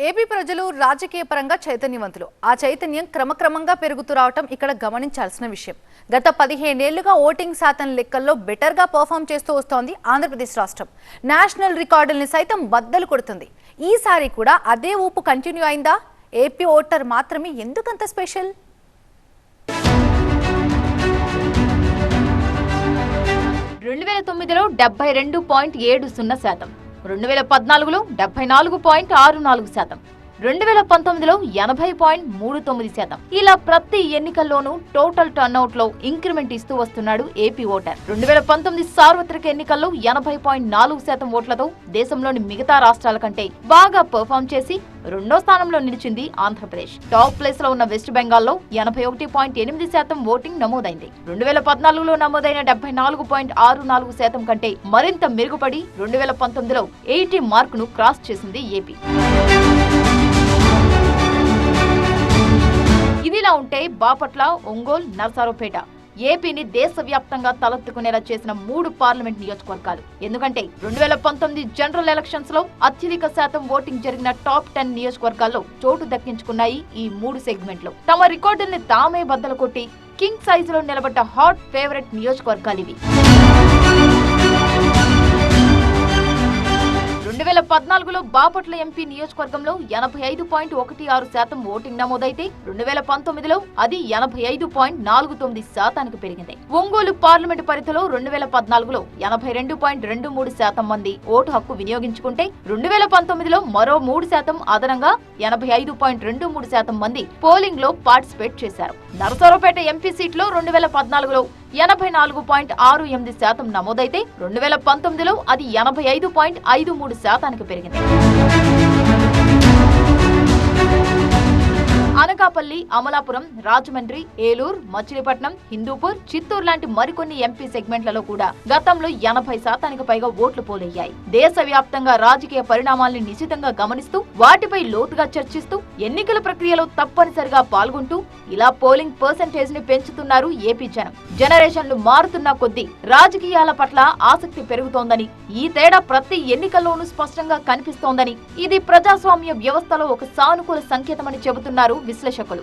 AP ప్రజలు రాజకీయ పరంగా చైతన్యవంతులు. ఆ చైతన్యం క్రమక్రమంగా పెరుగుతూ రావటం ఇక్కడ గమనించాల్సిన విషయం. గత 15 ఏళ్లుగా ఓటింగ్ శాతం లెక్కల్లో బెటర్గా పర్ఫామ్ చేస్తూ వస్తోంది ఆంధ్రప్రదేశ్ రాష్ట్రం. నేషనల్ రికార్డుల్ని సైతం బద్దలు కొడుతుంది. ఈసారి కూడా అదే ఊపు కంటిన్యూ అయిందా? ఏపీ ఓటర్ మాత్రమే ఎందుకంత స్పెషల్? 2009లో 72.70%, 2014లో 74.64%, 2019లో 80.39%. ఇలా ప్రతి ఎన్నికల్లోనూ టోటల్ టర్నౌట్ లో ఇంక్రిమెంట్ ఇస్తూ వస్తున్నాడు ఏపీ ఓటర్. 2019 సార్వత్రిక ఎన్నికల్లో 80.4% ఓట్లతో దేశంలోని మిగతా రాష్ట్రాల కంటే బాగా పర్ఫామ్ చేసి రెండో స్థానంలో నిలిచింది ఆంధ్రప్రదేశ్. టాప్ ప్లేస్ లో ఉన్న వెస్ట్ బెంగాల్లో 81.8% ఓటింగ్ నమోదైంది. 2014లో నమోదైన 74.64% కంటే మరింత మెరుగుపడి 2019లో 80 మార్కును క్రాస్ చేసింది ఏపీ. ఇదిలా ఉంటే బాపట్ల, ఒంగోలు, నర్సారావుపేట ఏపీని దేశవ్యాప్తంగా తలెత్తుకునేలా చేసిన 3 పార్లమెంట్ నియోజకవర్గాలు. ఎందుకంటే 2019 జనరల్ ఎలక్షన్స్ లో అత్యధిక శాతం ఓటింగ్ జరిగిన టాప్ 10 నియోజకవర్గాల్లో చోటు దక్కించుకున్నాయి ఈ 3 సెగ్మెంట్లు. తమ రికార్డుల్ని తామే బద్దలు కొట్టి కింగ్ సైజ్ లో నిలబడ్డ హాట్ ఫేవరెట్ నియోజకవర్గాలివి. 2014లో బాపట్ల ఎంపీ నియోజకవర్గంలో 85.16% ఓటింగ్ నమోదైతే 2019లో అది 85.49% పెరిగింది. ఒంగోలు పార్లమెంటు పరిధిలో 2014లో 82.23% మంది ఓటు హక్కు వినియోగించుకుంటే 2019లో మరో 3% అదనంగా 85.23% మంది పోలింగ్ లో పార్టిసిపేట్ చేశారు. నరసరావుపేట ఎంపీ సీట్లో 2014లో 84.68% నమోదైతే 2019లో అది 85.53% పెరిగింది. అనకాపల్లి, అమలాపురం, రాజమండ్రి, ఏలూరు, మచిలీపట్నం, హిందూపూర్, చిత్తూరు లాంటి మరికొన్ని ఎంపీ సెగ్మెంట్లలో కూడా గతంలో 80% పైగా ఓట్లు పోలయ్యాయి. దేశవ్యాప్తంగా రాజకీయ పరిణామాల్ని నిశితంగా గమనిస్తూ వాటిపై లోతుగా చర్చిస్తూ ఎన్నికల ప్రక్రియలో తప్పనిసరిగా పాల్గొంటూ ఇలా పోలింగ్ పర్సెంటేజ్ ని పెంచుతున్నారు ఏపీ జనం. జనరేషన్లు మారుతున్న కొద్దీ రాజకీయాల పట్ల ఆసక్తి పెరుగుతోందని, ఈ తేడా ప్రతి ఎన్నికల్లోనూ స్పష్టంగా కనిపిస్తోందని, ఇది ప్రజాస్వామ్య వ్యవస్థలో ఒక సానుకూల సంకేతమని చెబుతున్నారు విశ్లేషకులు.